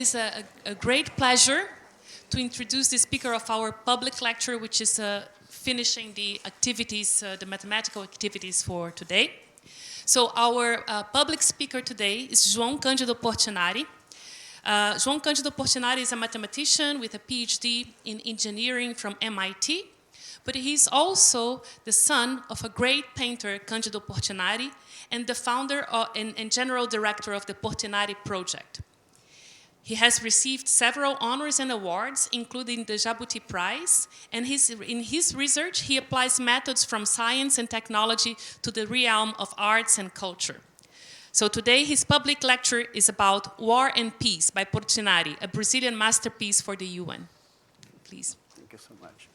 It's a great pleasure to introduce the speaker of our public lecture, which is finishing the activities, the mathematical activities for today. So our public speaker today is João Candido Portinari. João Candido Portinari is a mathematician with a PhD in engineering from MIT, but he's also the son of a great painter, Candido Portinari, and the founder and general director of the Portinari Project. He has received several honors and awards, including the Jabuti Prize, and in his research, he applies methods from science and technology to the realm of arts and culture. So today, his public lecture is about War and Peace by Portinari, a Brazilian masterpiece for the UN. Please. Thank you so much.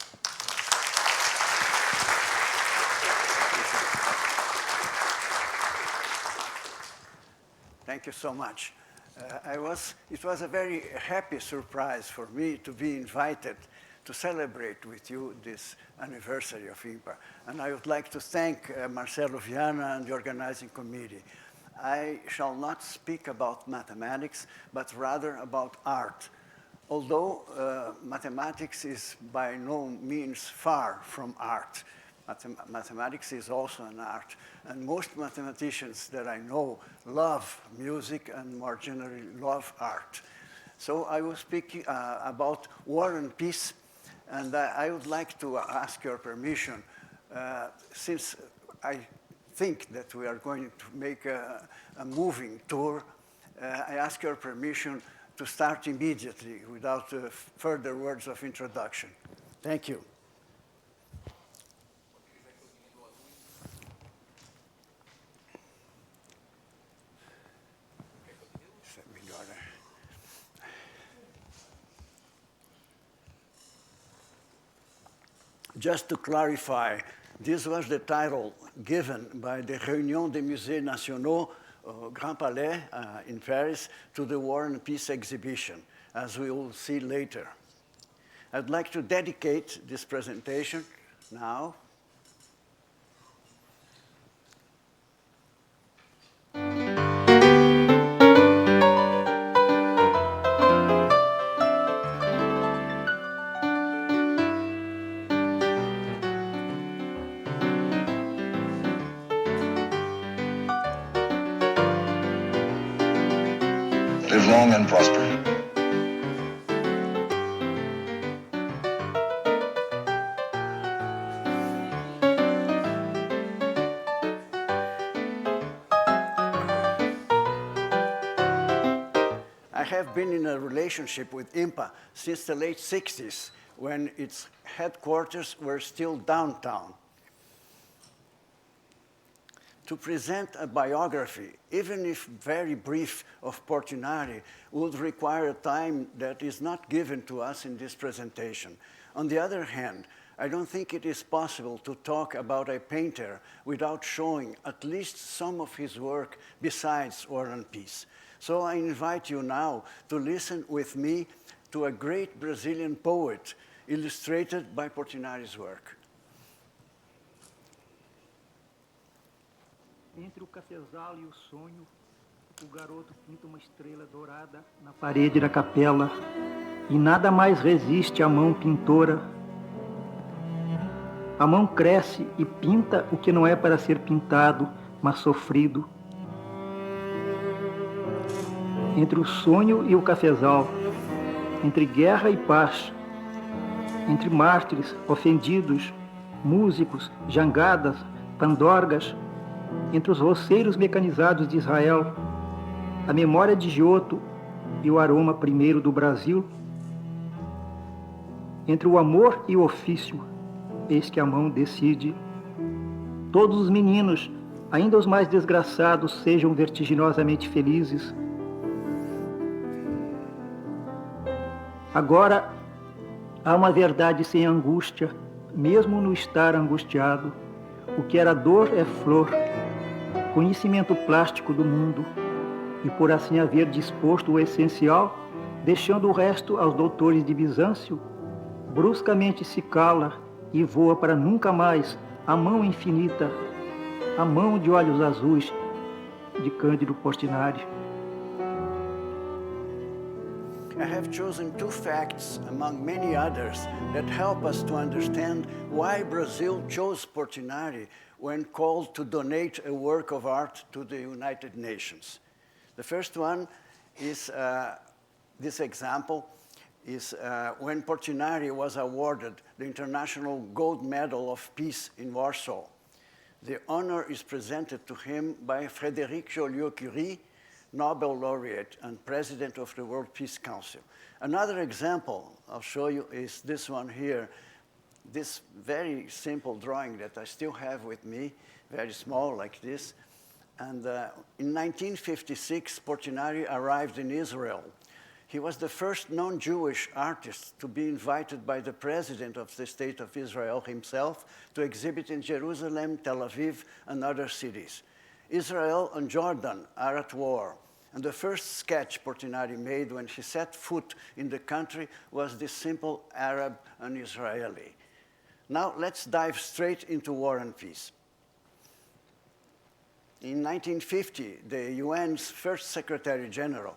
Thank you so much. It was a very happy surprise for me to be invited to celebrate with you this anniversary of IMPA. And I would like to thank Marcelo Viana and the organizing committee. I shall not speak about mathematics, but rather about art. Although mathematics is by no means far from art. Mathematics is also an art, and most mathematicians that I know love music and more generally love art. So I will speak about War and Peace, and I would like to ask your permission, since I think that we are going to make a moving tour, I ask your permission to start immediately without further words of introduction. Thank you. Just to clarify, this was the title given by the Réunion des Musées Nationaux, Grand Palais in Paris, to the War and Peace exhibition, as we will see later. I'd like to dedicate this presentation now Live long and prosper. I have been in a relationship with IMPA since the late 60s, when its headquarters were still downtown. To present a biography, even if very brief, of Portinari would require time that is not given to us in this presentation. On the other hand, I don't think it is possible to talk about a painter without showing at least some of his work besides War and Peace. So I invite you now to listen with me to a great Brazilian poet illustrated by Portinari's work. Entre o cafezal e o sonho, o garoto pinta uma estrela dourada na parede da capela, e nada mais resiste à mão pintora. A mão cresce e pinta o que não é para ser pintado, mas sofrido. Entre o sonho e o cafezal, entre guerra e paz, entre mártires, ofendidos, músicos, jangadas, pandorgas, entre os roceiros mecanizados de Israel, a memória de Giotto e o aroma primeiro do Brasil, entre o amor e o ofício, eis que a mão decide. Todos os meninos, ainda os mais desgraçados, sejam vertiginosamente felizes. Agora, há uma verdade sem angústia, mesmo no estar angustiado. O que era dor é flor, conhecimento plástico do mundo, e por assim haver disposto o essencial, deixando o resto aos doutores de Bizâncio, bruscamente se cala e voa para nunca mais a mão infinita, a mão de olhos azuis de Cândido Portinari. I have chosen two facts among many others that help us to understand why Brazil chose Portinari when called to donate a work of art to the United Nations. The first one is this example is when Portinari was awarded the International Gold Medal of Peace in Warsaw. The honor is presented to him by Frédéric Joliot-Curie, Nobel laureate and president of the World Peace Council. Another example I'll show you is this one here, this very simple drawing that I still have with me, very small like this. And in 1956, Portinari arrived in Israel. He was the first non-Jewish artist to be invited by the president of the State of Israel himself to exhibit in Jerusalem, Tel Aviv, and other cities. Israel and Jordan are at war, and the first sketch Portinari made when he set foot in the country was this simple Arab and Israeli. Now let's dive straight into War and Peace. In 1950, the UN's first Secretary General,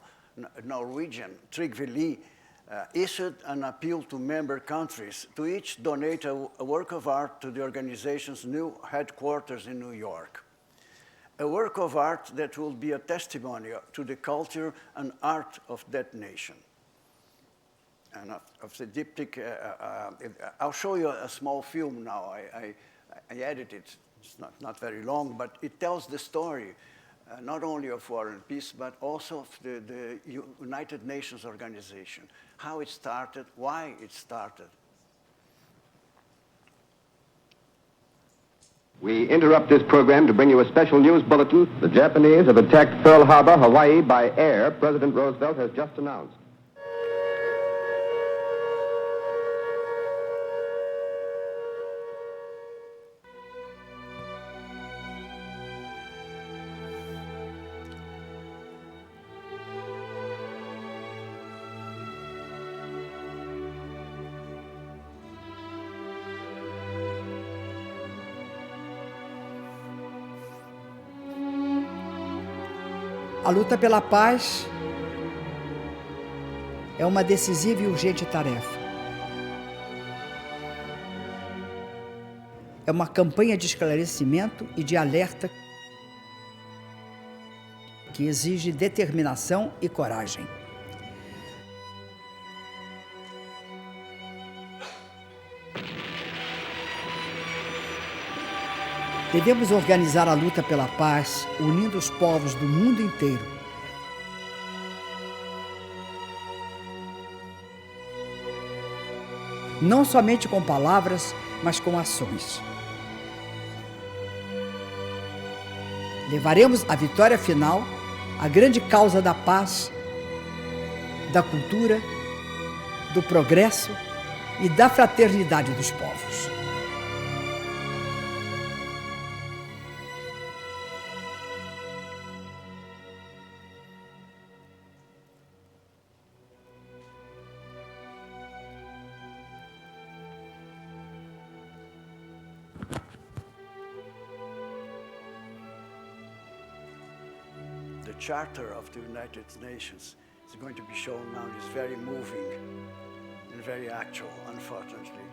Norwegian, Trygve Lie, issued an appeal to member countries to each donate a work of art to the organization's new headquarters in New York. A work of art that will be a testimony to the culture and art of that nation. And of the diptych, I'll show you a small film now. I edited it. It's not very long, but it tells the story not only of War and Peace, but also of the United Nations organization, how it started, why it started. We interrupt this program to bring you a special news bulletin. The Japanese have attacked Pearl Harbor, Hawaii by air, President Roosevelt has just announced. A luta pela paz é uma decisiva e urgente tarefa. É uma campanha de esclarecimento e de alerta que exige determinação e coragem. Devemos organizar a luta pela paz, unindo os povos do mundo inteiro. Não somente com palavras, mas com ações. Levaremos à vitória final a grande causa da paz, da cultura, do progresso e da fraternidade dos povos. The Charter of the United Nations is going to be shown now. It's very moving and very actual, unfortunately.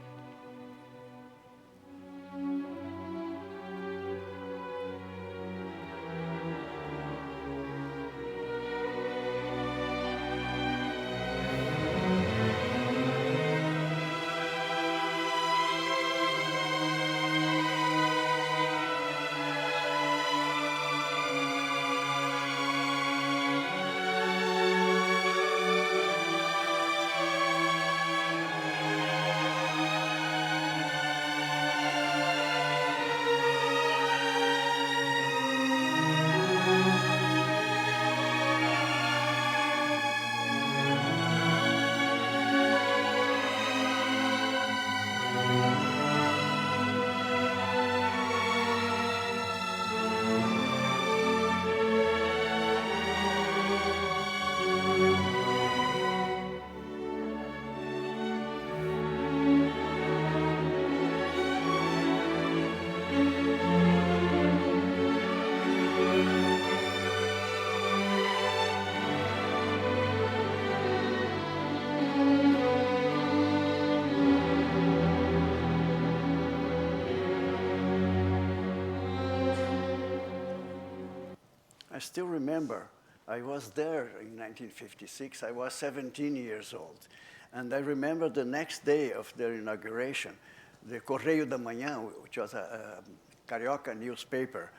I still remember, I was there in 1956. I was 17 years old. And I remember the next day of their inauguration, the Correio da Manhã, which was a Carioca newspaper,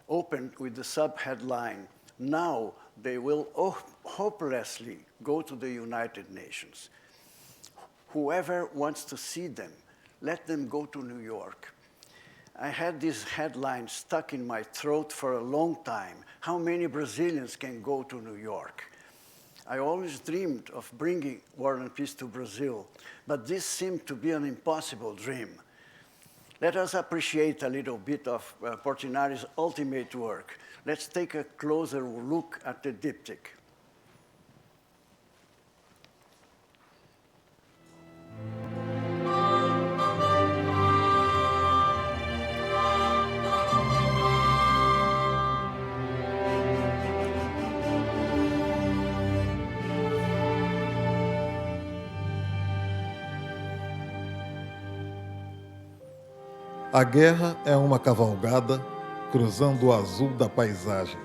opened with the sub-headline, "Now they will hopelessly go to the United Nations. Whoever wants to see them, let them go to New York." I had this headline stuck in my throat for a long time. How many Brazilians can go to New York? I always dreamed of bringing War and Peace to Brazil, but this seemed to be an impossible dream. Let us appreciate a little bit of Portinari's ultimate work. Let's take a closer look at the diptych. A guerra é uma cavalgada cruzando o azul da paisagem.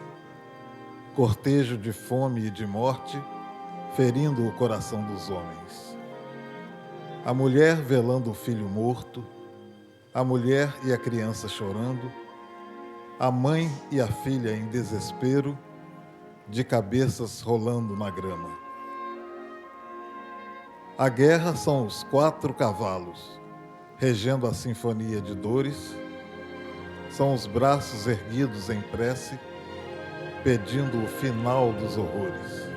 Cortejo de fome e de morte, ferindo o coração dos homens. A mulher velando o filho morto, a mulher e a criança chorando, a mãe e a filha em desespero, de cabeças rolando na grama. A guerra são os 4 cavalos, regendo a sinfonia de dores, são os braços erguidos em prece, pedindo o final dos horrores.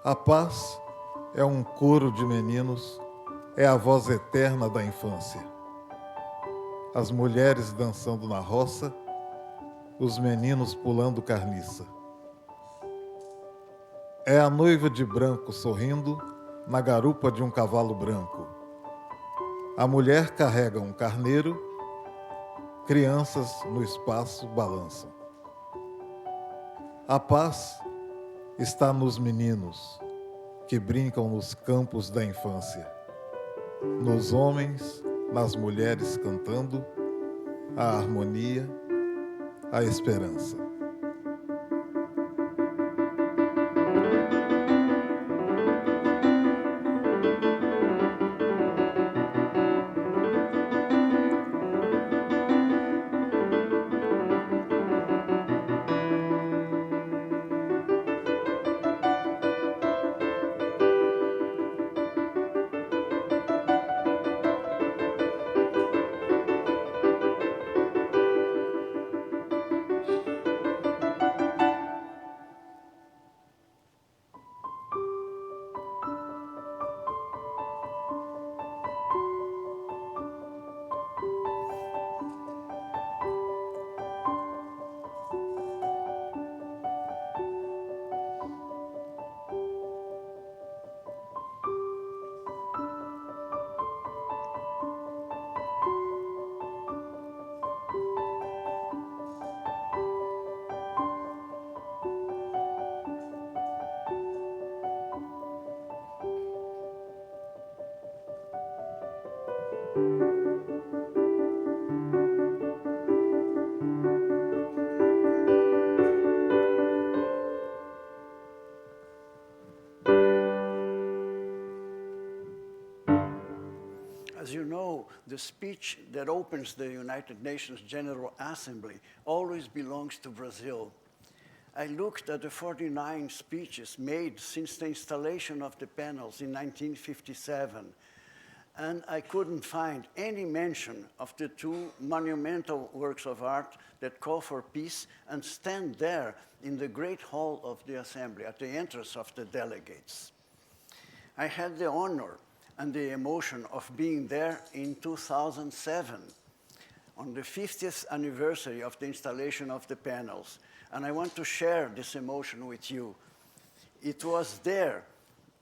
A paz é um coro de meninos, é a voz eterna da infância. As mulheres dançando na roça, os meninos pulando carniça. É a noiva de branco sorrindo na garupa de um cavalo branco. A mulher carrega um carneiro, crianças no espaço balançam. A paz está nos meninos que brincam nos campos da infância, nos homens, nas mulheres cantando a harmonia, a esperança. speech that opens the United Nations General Assembly always belongs to Brazil. I looked at the 49 speeches made since the installation of the panels in 1957, and I couldn't find any mention of the two monumental works of art that call for peace and stand there in the Great Hall of the Assembly at the entrance of the delegates. I had the honor and the emotion of being there in 2007 on the 50th anniversary of the installation of the panels. And I want to share this emotion with you. It was there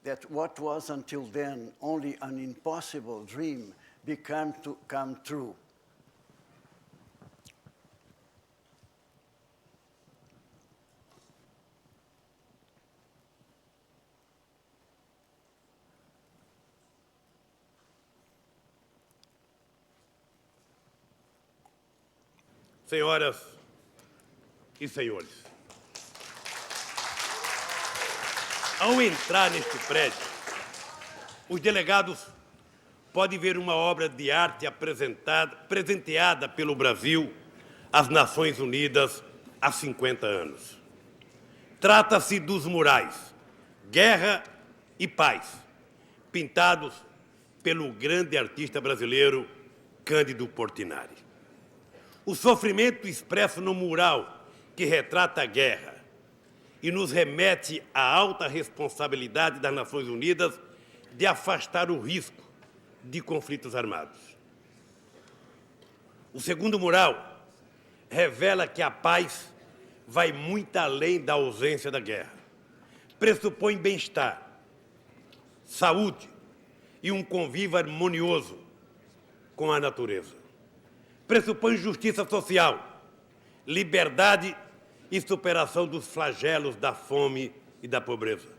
that what was until then only an impossible dream began to come true. Senhoras e senhores, ao entrar neste prédio, os delegados podem ver uma obra de arte presenteada pelo Brasil às Nações Unidas há 50 anos. Trata-se dos murais Guerra e Paz, pintados pelo grande artista brasileiro Cândido Portinari. O sofrimento expresso no mural que retrata a guerra e nos remete à alta responsabilidade das Nações Unidas de afastar o risco de conflitos armados. O segundo mural revela que a paz vai muito além da ausência da guerra. Pressupõe bem-estar, saúde e um convívio harmonioso com a natureza. Pressupõe justiça social, liberdade e superação dos flagelos da fome e da pobreza.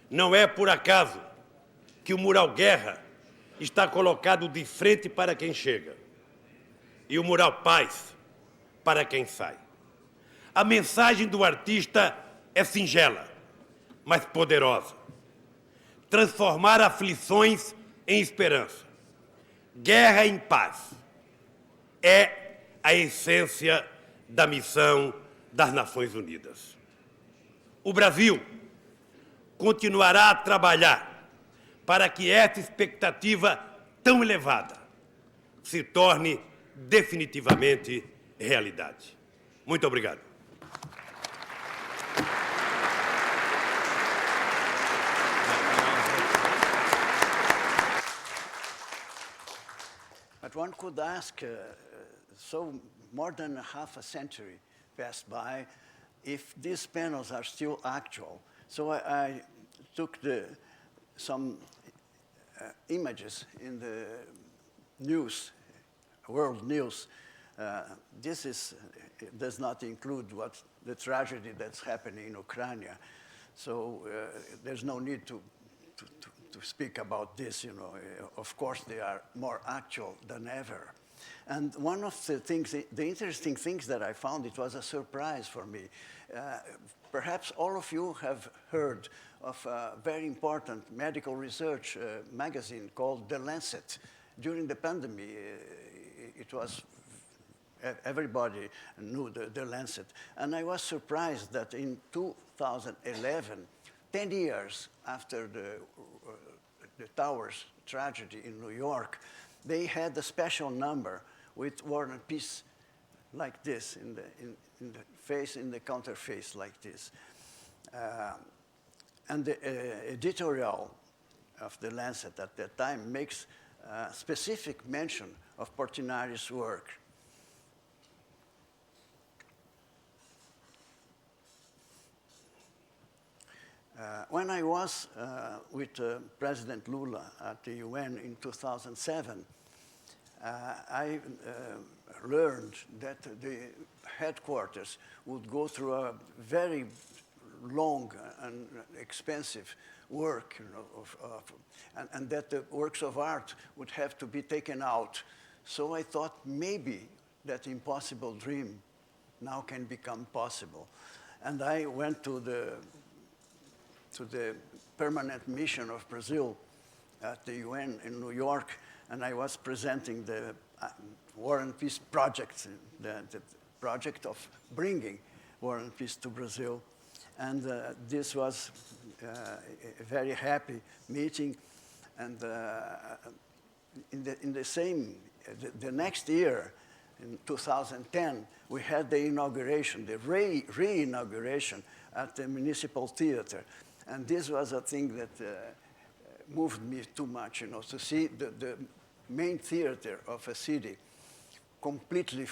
Não é por acaso que o mural Guerra está colocado de frente para quem chega e o mural Paz para quem sai. A mensagem do artista é singela, mas poderosa. Transformar aflições em esperança. Guerra em paz. É a essência da missão das Nações Unidas. O Brasil continuará a trabalhar para que essa expectativa tão elevada se torne definitivamente realidade. Muito obrigado. But one could ask, so more than half a century passed by, if these panels are still actual. So I took some images in the news, world news. This does not include the tragedy that's happening in Ukraine. So there's no need to speak about this, you know. Of course, they are more actual than ever. And one of the things, the interesting things that I found, it was a surprise for me. Perhaps all of you have heard of a very important medical research magazine called The Lancet. During the pandemic, it was, everybody knew the Lancet. And I was surprised that in 2011, 10 years after the towers tragedy in New York, they had a special number with War and Peace like this, in the face, in the counter face like this. And the editorial of the Lancet at that time makes specific mention of Portinari's work. When I was with President Lula at the UN in 2007, I learned that the headquarters would go through a very long and expensive work, you know, and that the works of art would have to be taken out. So I thought maybe that impossible dream now can become possible. And I went to the permanent mission of Brazil at the UN in New York, and I was presenting the War and Peace project, the project of bringing War and Peace to Brazil. And this was a very happy meeting. And in the next year, in 2010, we had the inauguration, the re-inauguration at the Municipal Theater. And this was a thing that moved me too much, you know, to see the main theater of a city completely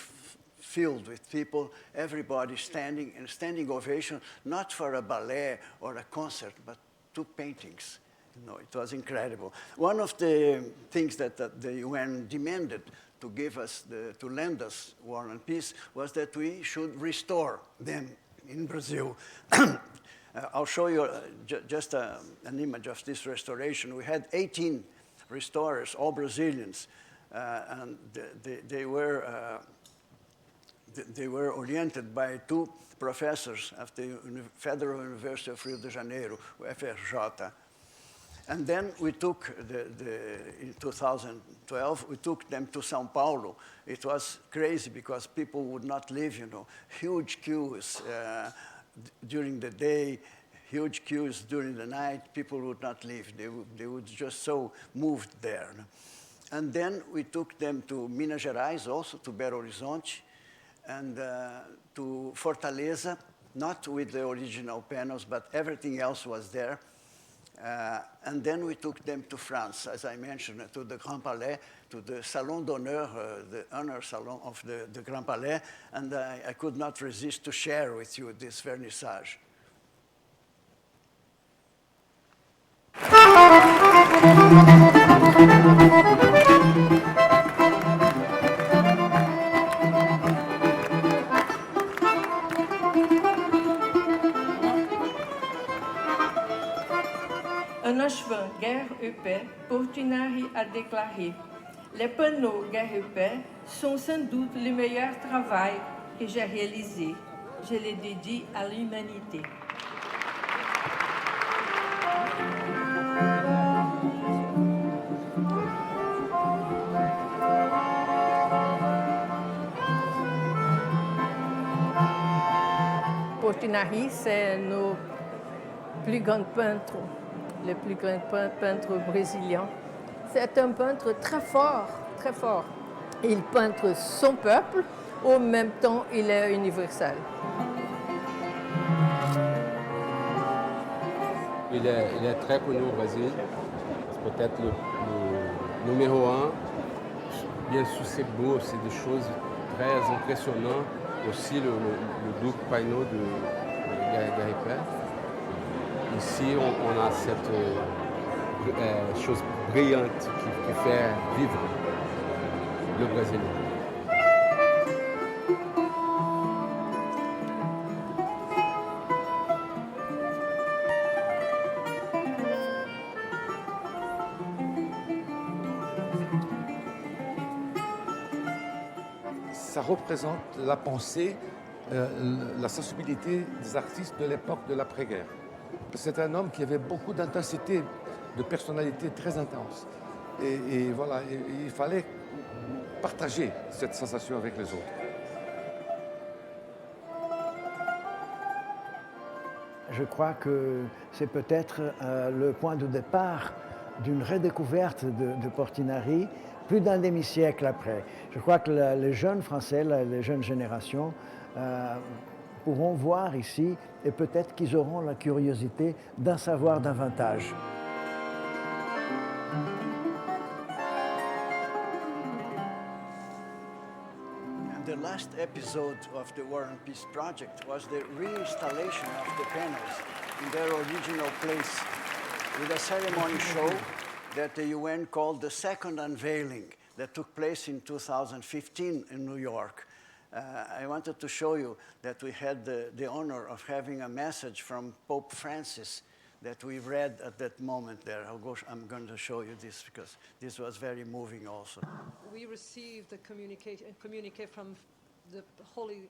filled with people, everybody standing, and standing ovation, not for a ballet or a concert, but 2 paintings. You know, it was incredible. One of the things that the UN demanded to give us, to lend us War and Peace, was that we should restore them in Brazil. I'll show you just an image of this restoration. We had 18 restorers, all Brazilians, and they were oriented by 2 professors of the Federal University of Rio de Janeiro, FRJ. And then we took, in 2012, we took them to São Paulo. It was crazy because people would not leave, you know, huge queues during the day, huge queues during the night. People would not leave. They would just so moved there. And then we took them to Minas Gerais, also to Belo Horizonte, and to Fortaleza, not with the original panels, but everything else was there. And then we took them to France, as I mentioned, to the Grand Palais, to the Salon d'Honneur, the honor salon of the Grand Palais, and I could not resist to share with you this vernissage. En achevant Guerre et Paix, Portinari a déclaré « Les panneaux Guerre et Paix sont sans doute le meilleur travail que j'ai réalisé. Je les dédie à l'humanité. » Portinari, c'est nos plus grands peintres, le plus grand peintre brésilien. C'est un peintre très fort, très fort. Il peint son peuple, au même temps il est universel. Il est très connu au Brésil. C'est peut-être le numéro 1. Bien sûr, c'est beau, c'est des choses très impressionnantes. Aussi le double panneau de Guerre et Paix. Ici, on a cette chose brillante qui fait vivre le Brésil. Ça représente la pensée, la sensibilité des artistes de l'époque de l'après-guerre. C'est un homme qui avait beaucoup d'intensité, de personnalité très intense. Et voilà, il fallait partager cette sensation avec les autres. Je crois que c'est peut-être le point de départ d'une redécouverte de Portinari plus d'un demi-siècle après. Je crois que les jeunes Français, les jeunes générations, pourront voir ici et peut-être qu'ils auront la curiosité d'en savoir davantage. The last episode of the War and Peace project was the reinstallation of the panels in their original place with a ceremony show that the UN called the second unveiling that took place in 2015 in New York. I wanted to show you that we had the honor of having a message from Pope Francis that we read at that moment there. I'm going to show you this because this was very moving also. We received a communique from the Holy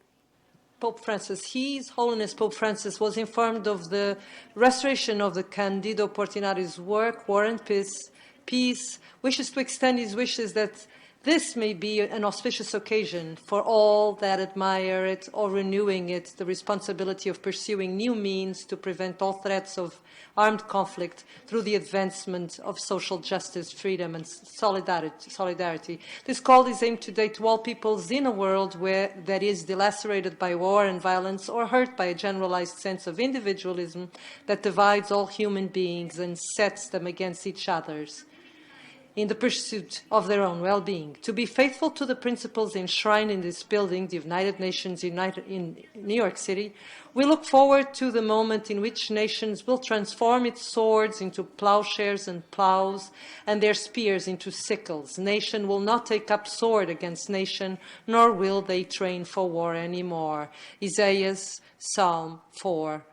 Pope Francis. His Holiness Pope Francis was informed of the restoration of the Candido Portinari's work, War and Peace, peace, wishes to extend his wishes that this may be an auspicious occasion for all that admire it or renewing it, the responsibility of pursuing new means to prevent all threats of armed conflict through the advancement of social justice, freedom, and solidarity. This call is aimed today to all peoples in a world that is dilacerated by war and violence or hurt by a generalized sense of individualism that divides all human beings and sets them against each other's in the pursuit of their own well-being. To be faithful to the principles enshrined in this building, the United Nations in New York City, we look forward to the moment in which nations will transform its swords into plowshares and plows, and their spears into sickles. Nation will not take up sword against nation, nor will they train for war anymore. Isaiah, Psalm 4,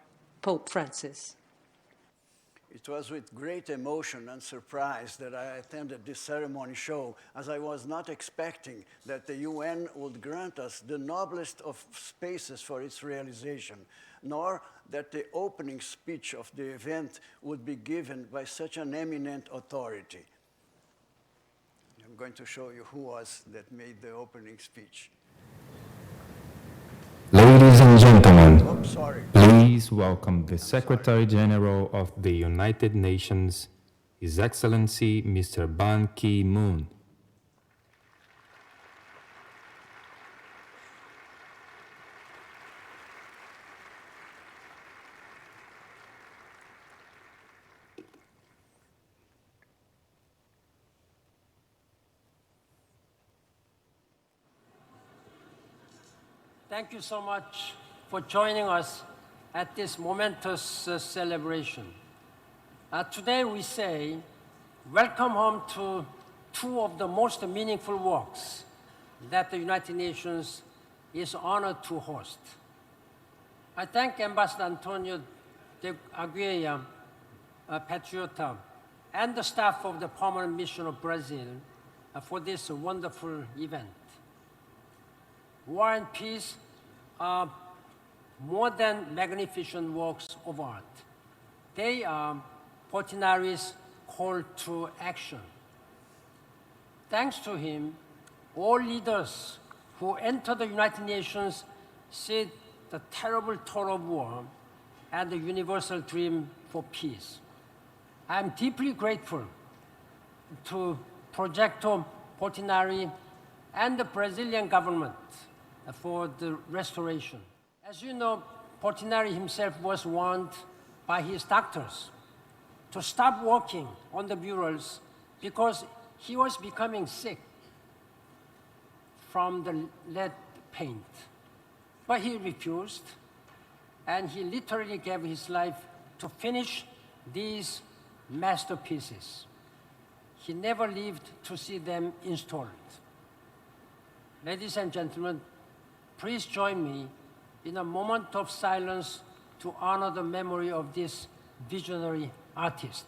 Pope Francis. It was with great emotion and surprise that I attended this ceremony show, as I was not expecting that the UN would grant us the noblest of spaces for its realization, nor that the opening speech of the event would be given by such an eminent authority. I'm going to show you who was that made the opening speech. Ladies and gentlemen, Sorry. please welcome the Secretary General of the United Nations, His Excellency Mr. Ban Ki-moon. Thank you so much for joining us at this momentous celebration. Today we say, welcome home to two of the most meaningful works that the United Nations is honored to host. I thank Ambassador Antonio de Aguirre, Patriota, and the staff of the Permanent Mission of Brazil for this wonderful event. War and peace are more than magnificent works of art. They are Portinari's call to action. Thanks to him, all leaders who enter the United Nations see the terrible toll of war and the universal dream for peace. I am deeply grateful to Projeto Portinari and the Brazilian government for the restoration. As you know, Portinari himself was warned by his doctors to stop working on the murals because he was becoming sick from the lead paint. But he refused, and he literally gave his life to finish these masterpieces. He never lived to see them installed. Ladies and gentlemen, please join me in a moment of silence to honor the memory of this visionary artist.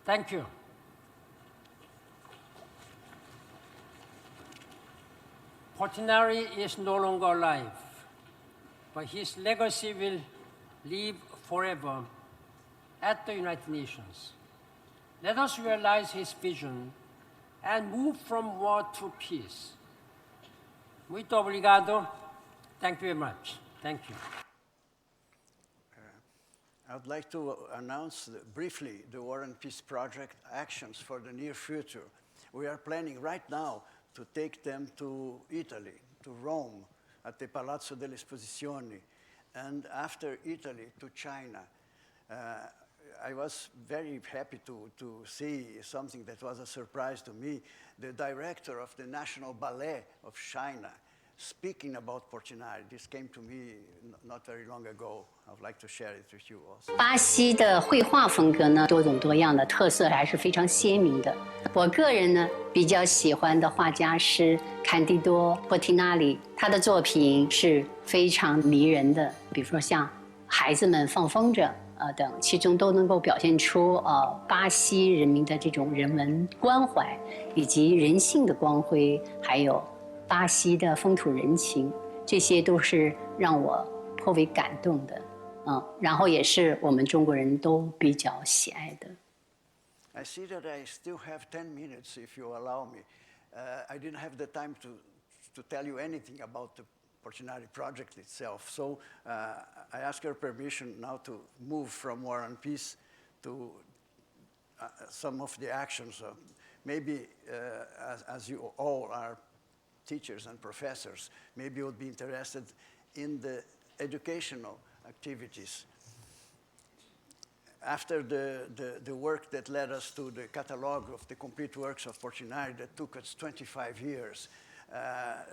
Thank you. Portinari is no longer alive, but his legacy will live forever at the United Nations. Let us realize his vision and move from war to peace. Muito obrigado. Thank you very much. Thank you. I would like to announce briefly the War and Peace Project actions for the near future. We are planning right now to take them to Italy, to Rome, at the Palazzo delle Esposizioni, and after Italy to China. I was very happy to see something that was a surprise to me. The director of the National Ballet of China speaking about Portinari. This came to me not very long ago. I would like to share it with you also. 巴西的绘画风格呢，多种多样的特色还是非常鲜明的。我个人呢比较喜欢的画家是坎迪多·波提纳里，他的作品是非常迷人的，比如说像《孩子们放风筝》等，其中都能够表现出巴西人民的这种人文关怀，以及人性的光辉，还有巴西的风土人情，这些都是让我颇为感动的。然后也是我们中国人都比较喜爱的。I see that I still have 10 minutes, if you allow me. I didn't have the time to tell you anything about the Portinari project itself, so I ask your permission now to move from War and Peace to some of the actions. Maybe as you all are teachers and professors, maybe you would be interested in the educational activities. After the work that led us to the catalogue of the complete works of Portinari that took us 25 years,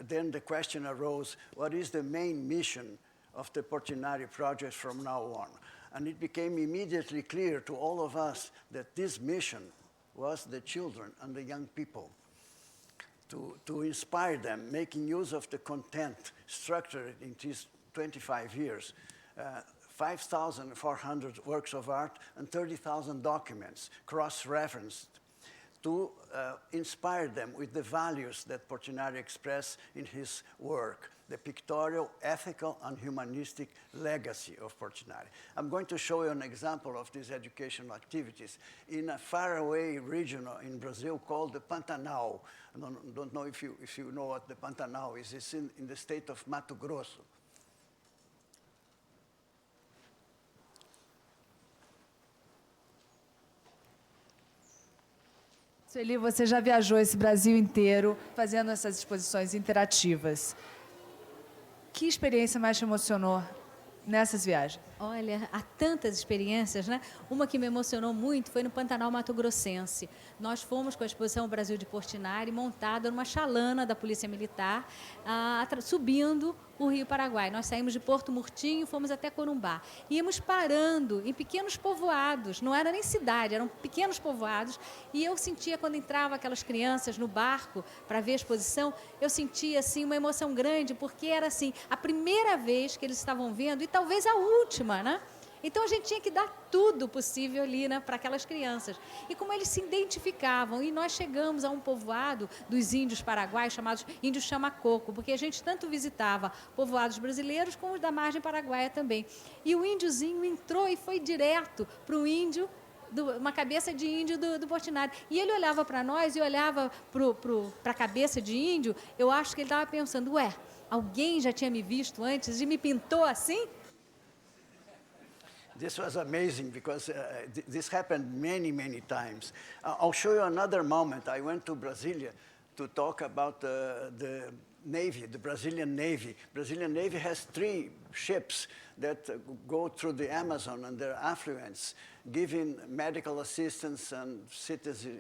then the question arose, what is the main mission of the Portinari project from now on? And it became immediately clear to all of us that this mission was the children and the young people, to inspire them, making use of the content structured in these 25 years. 5,400 works of art and 30,000 documents, cross-referenced, to inspire them with the values that Portinari expressed in his work, the pictorial, ethical, and humanistic legacy of Portinari. I'm going to show you an example of these educational activities in a faraway region in Brazil called the Pantanal. I don't know if you know what the Pantanal is. It's in the state of Mato Grosso. Sueli, você já viajou esse Brasil inteiro fazendo essas exposições interativas. Que experiência mais te emocionou nessas viagens? Olha, há tantas experiências, né? Uma que me emocionou muito foi no Pantanal mato-grossense. Nós fomos com a exposição Brasil de Portinari montada numa chalana da Polícia Militar, subindo o Rio Paraguai. Nós saímos de Porto Murtinho, fomos até Corumbá. Íamos parando em pequenos povoados, não era nem cidade, eram pequenos povoados. E eu sentia, quando entrava aquelas crianças no barco para ver a exposição, eu sentia assim, uma emoção grande, porque era assim, a primeira vez que eles estavam vendo, e talvez a última, né? Então a gente tinha que dar tudo possível ali, né, para aquelas crianças. E como eles se identificavam, e nós chegamos a um povoado dos índios paraguaios, chamados índios chamacoco, porque a gente tanto visitava povoados brasileiros como os da margem paraguaia também. E o índiozinho entrou e foi direto para o índio, uma cabeça de índio do Portinari. E ele olhava para nós e olhava para a cabeça de índio, eu acho que ele estava pensando, ué, alguém já tinha me visto antes e me pintou assim? This was amazing because this happened many, many times. I'll show you another moment. I went to Brasilia to talk about the Navy, the Brazilian Navy. Brazilian Navy has 3 ships that go through the Amazon and their affluents, giving medical assistance and citizen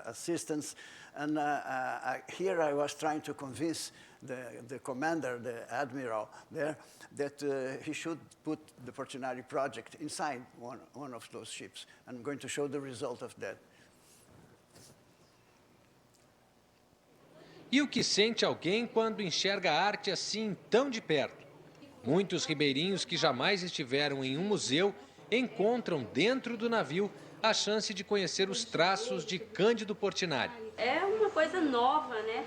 assistance. And here I was trying to convince the commander, the admiral there, that he should put the Portinari project inside one of those ships. I'm going to show the result of that. E o que sente alguém quando enxerga a arte assim tão de perto? Muitos ribeirinhos que jamais estiveram em um museu encontram dentro do navio a chance de conhecer os traços de Cândido Portinari. É uma coisa nova, né?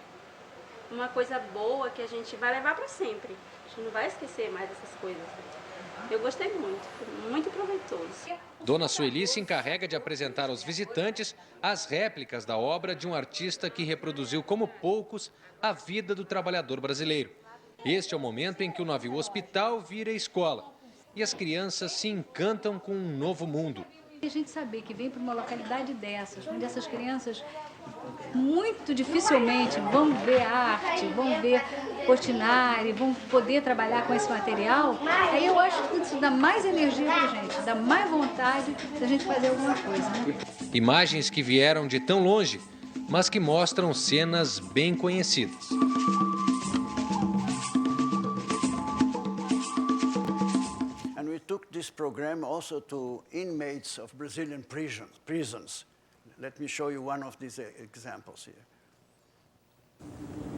Uma coisa boa que a gente vai levar para sempre. A gente não vai esquecer mais dessas coisas. Eu gostei muito, foi muito proveitoso. Dona Sueli se encarrega de apresentar aos visitantes as réplicas da obra de um artista que reproduziu como poucos a vida do trabalhador brasileiro. Este é o momento em que o navio hospital vira escola e as crianças se encantam com um novo mundo. A gente saber que vem para uma localidade dessas, onde essas crianças muito dificilmente vão ver arte, vão ver Portinari, vão poder trabalhar com esse material, aí eu acho que isso dá mais energia para a gente, dá mais vontade da gente fazer alguma coisa, né? Imagens que vieram de tão longe, mas que mostram cenas bem conhecidas. took this program also to inmates of Brazilian prisons. Let me show you one of these examples here.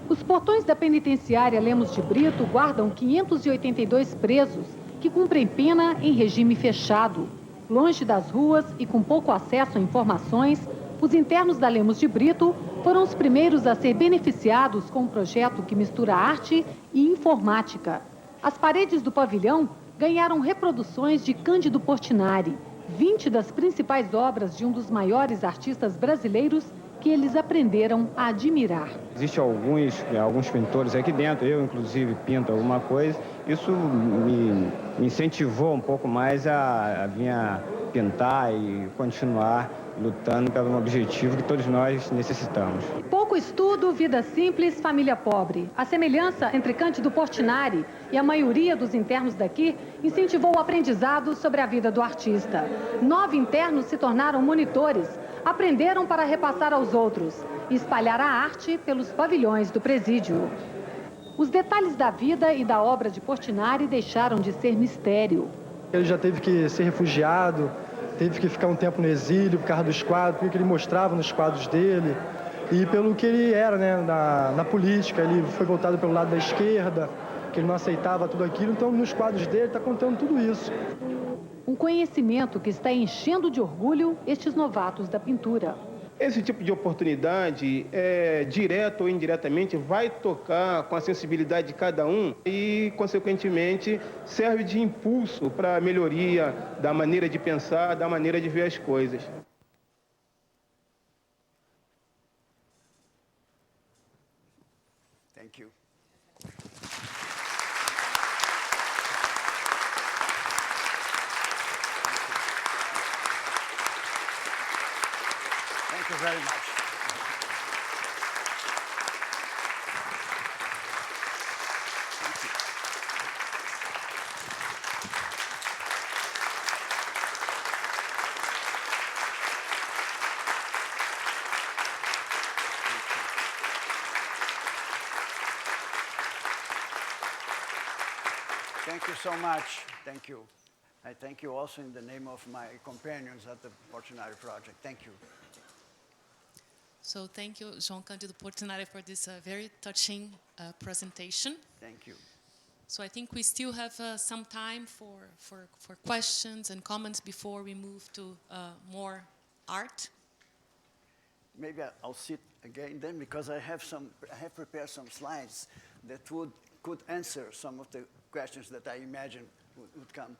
Os portões da penitenciária Lemos de Brito guardam 582 presos que cumprem pena em regime fechado. Longe das ruas e com pouco acesso a informações, os internos da Lemos de Brito foram os primeiros a ser beneficiados com um projeto que mistura arte e informática. As paredes do pavilhão ganharam reproduções de Cândido Portinari, 20 das principais obras de um dos maiores artistas brasileiros que eles aprenderam a admirar. Existem alguns pintores aqui dentro, eu inclusive pinto alguma coisa. Isso me incentivou um pouco mais a vir a pintar e continuar lutando pelo objetivo que todos nós necessitamos. Pouco estudo, vida simples, família pobre. A semelhança entre Cândido Portinari e a maioria dos internos daqui incentivou o aprendizado sobre a vida do artista. 9 internos se tornaram monitores, aprenderam para repassar aos outros e espalhar a arte pelos pavilhões do presídio. Os detalhes da vida e da obra de Portinari deixaram de ser mistério. Ele já teve que ser refugiado, teve que ficar um tempo no exílio por causa dos quadros, pelo que ele mostrava nos quadros dele e pelo que ele era, né, na política. Ele foi voltado pelo lado da esquerda, que ele não aceitava tudo aquilo, então nos quadros dele está contando tudo isso. Um conhecimento que está enchendo de orgulho estes novatos da pintura. Esse tipo de oportunidade, direto ou indiretamente, vai tocar com a sensibilidade de cada um e, consequentemente, serve de impulso para a melhoria da maneira de pensar, da maneira de ver as coisas. Thank you. Thank you very much. Thank you so much. Thank you. I thank you also in the name of my companions at the Portinari Project. Thank you. So thank you, João Candido Portinari, for this very touching presentation. Thank you. So I think we still have some time for questions and comments before we move to more art. Maybe I'll sit again then, because I have prepared some slides that could answer some of the questions that I imagine would come.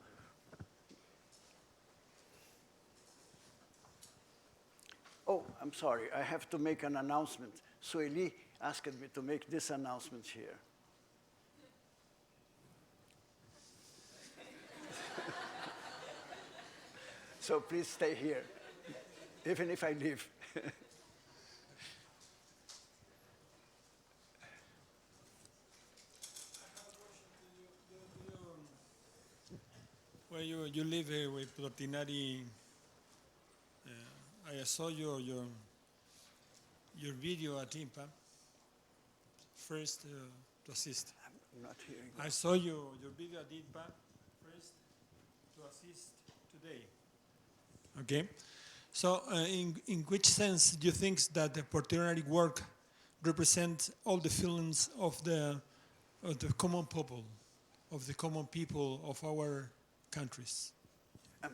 Oh, I'm sorry, I have to make an announcement. Sueli asked me to make this announcement here. So please stay here, even if I leave. Well, you live with Portinari. I saw your video at IMPA, first to assist. I'm not hearing. I saw your video at IMPA, first to assist today. Okay, so in which sense do you think that the Portinari work represents all the feelings of the common people of our countries?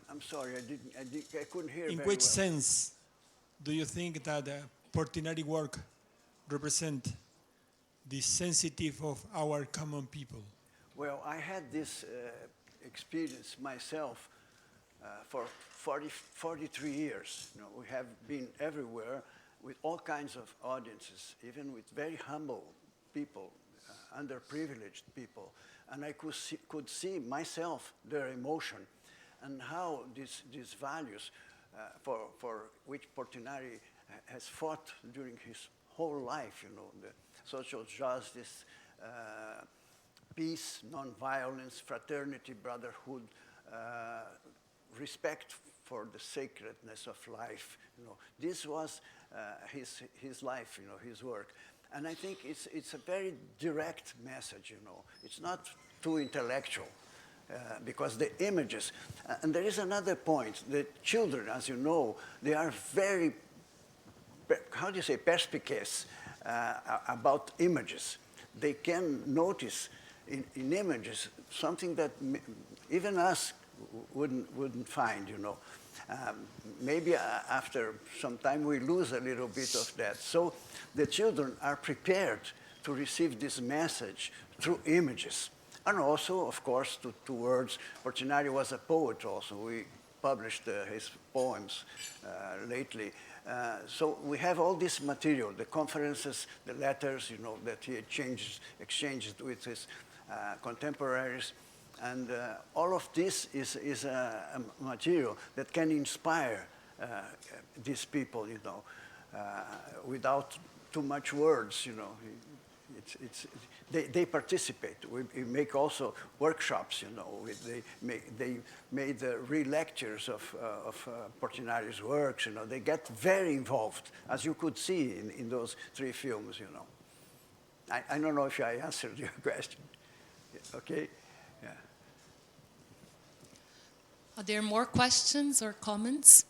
I'm sorry, I couldn't hear very well. In which sense do you think that the Portinari work represents the sensitive of our common people? Well, I had this experience myself for 43 years. You know, we have been everywhere with all kinds of audiences, even with very humble people, underprivileged people, and I could see myself their emotion and how these values for which Portinari has fought during his whole life, you know, the social justice, peace, nonviolence, fraternity, brotherhood, respect for the sacredness of life. You know, this was his life, you know, his work. And I think it's a very direct message, you know. It's not too intellectual. because the images, and there is another point, the children, as you know, they are very, how do you say, perspicacious about images. They can notice in images something that even us wouldn't find, you know. Maybe after some time we lose a little bit of that. So the children are prepared to receive this message through images. And also, of course, to words. Portinari was a poet also. We published his poems lately. So we have all this material, the conferences, the letters, you know, that he exchanged with his contemporaries. And all of this is a material that can inspire these people, you know, without too much words, you know. They participate. We make also workshops, you know. They made re-lectures of Portinari's works, you know. They get very involved, as you could see in those 3 films, you know. I don't know if I answered your question. Okay? Yeah. Are there more questions or comments?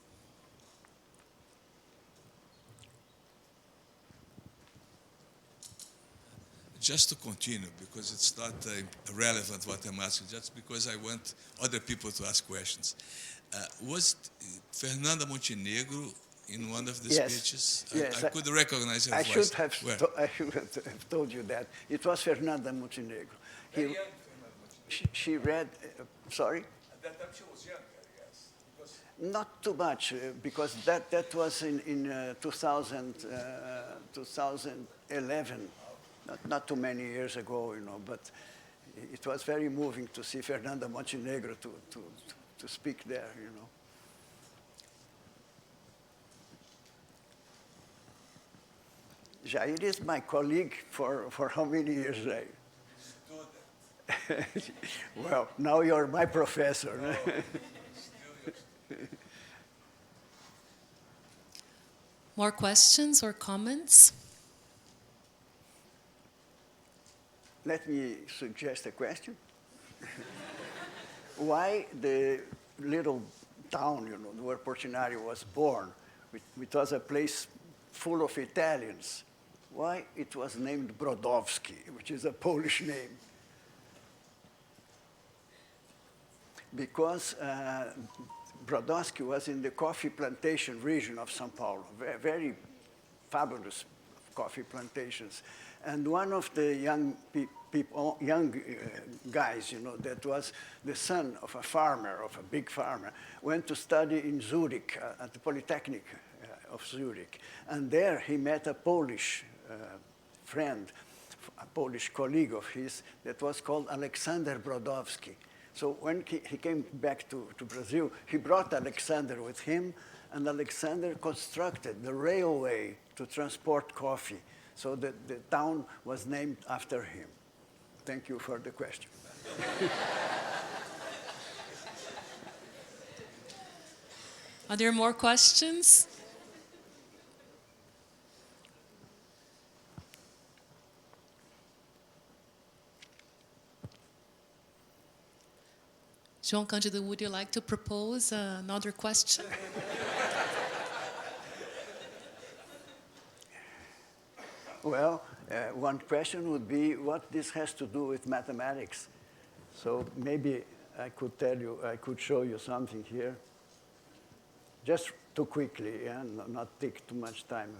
Just to continue, because it's not relevant what I'm asking, just because I want other people to ask questions. Was Fernanda Montenegro in one of the speeches? Yes, I could recognize her I voice. I should have told you that. It was Fernanda Montenegro. Very young Fernanda Montenegro. She read, sorry? At that time she was young, I guess. Because not too much, because that was in 2011. Not too many years ago, you know, but it was very moving to see Fernanda Montenegro to speak there, you know. Jair is my colleague for how many years, Jair? Student. Well, now you're my professor. More questions or comments? Let me suggest a question. Why the little town, you know, where Portinari was born, which was a place full of Italians, why it was named Brodowski, which is a Polish name? Because Brodowski was in the coffee plantation region of São Paulo, very fabulous coffee plantations. And one of the young guys, you know, that was the son of a farmer, of a big farmer, went to study in Zurich, at the Polytechnic of Zurich. And there he met a Polish friend, a Polish colleague of his, that was called Aleksander Brodowski. So when he came back to Brazil, he brought Alexander with him, and Alexander constructed the railway to transport coffee. So the town was named after him. Thank you for the question. Are there more questions? João Candido, would you like to propose another question? Well, one question would be what this has to do with mathematics. So maybe I could tell you, I could show you something here. Just too quickly, and not take too much time.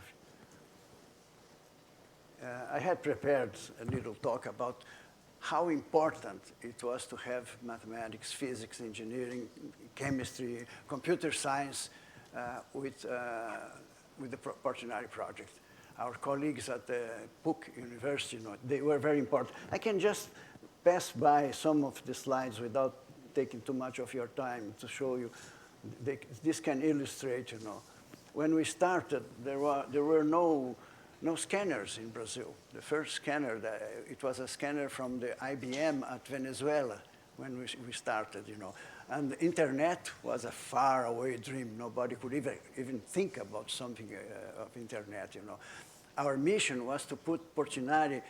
I had prepared a little talk about how important it was to have mathematics, physics, engineering, chemistry, computer science with the Portinari project. Our colleagues at the PUC University, you know, they were very important. I can just pass by some of the slides without taking too much of your time to show you. This can illustrate, you know. When we started, there were no scanners in Brazil. The first scanner, it was a scanner from the IBM at Venezuela when we started, you know. And the internet was a faraway dream. Nobody could even think about something of internet, you know. Our mission was to put Portinari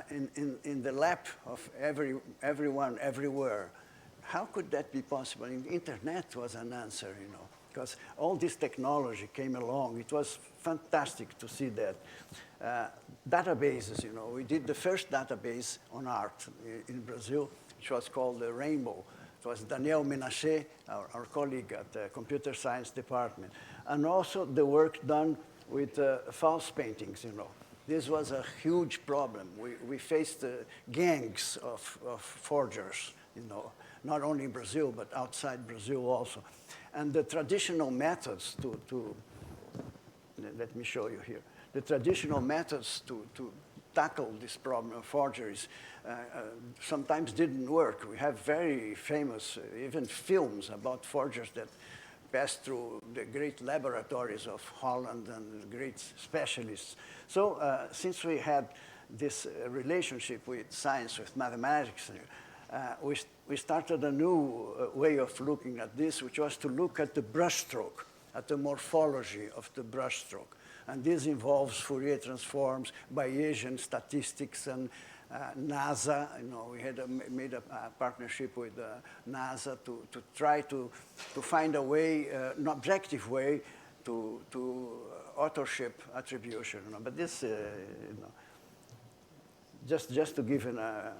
in the lap of everyone, everywhere. how could that be possible? And the internet was an answer, you know, because all this technology came along. It was fantastic to see that. Databases, you know, we did the first database on art in Brazil, which was called the Rainbow. It was Daniel Menachet, our colleague at the computer science department. And also the work done with false paintings, you know. This was a huge problem. We faced gangs of forgers, you know, not only in Brazil, but outside Brazil also. And the traditional methods let me show you here. The traditional methods to tackle this problem of forgeries sometimes didn't work. We have very famous, even films about forgers that passed through the great laboratories of Holland and great specialists. So since we had this relationship with science, with mathematics, we started a new way of looking at this, which was to look at the brushstroke, at the morphology of the brushstroke. And this involves Fourier transforms, Bayesian statistics, and NASA. You know, we had made a partnership with NASA to try to find a way, an objective way to authorship attribution. You know. But this, you know, just to give a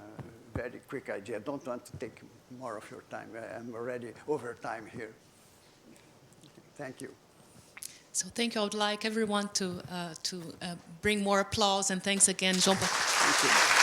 very quick idea. I don't want to take more of your time. I'm already over time here. Thank you. So thank you. I would like everyone to bring more applause, and thanks again, João. Thank you.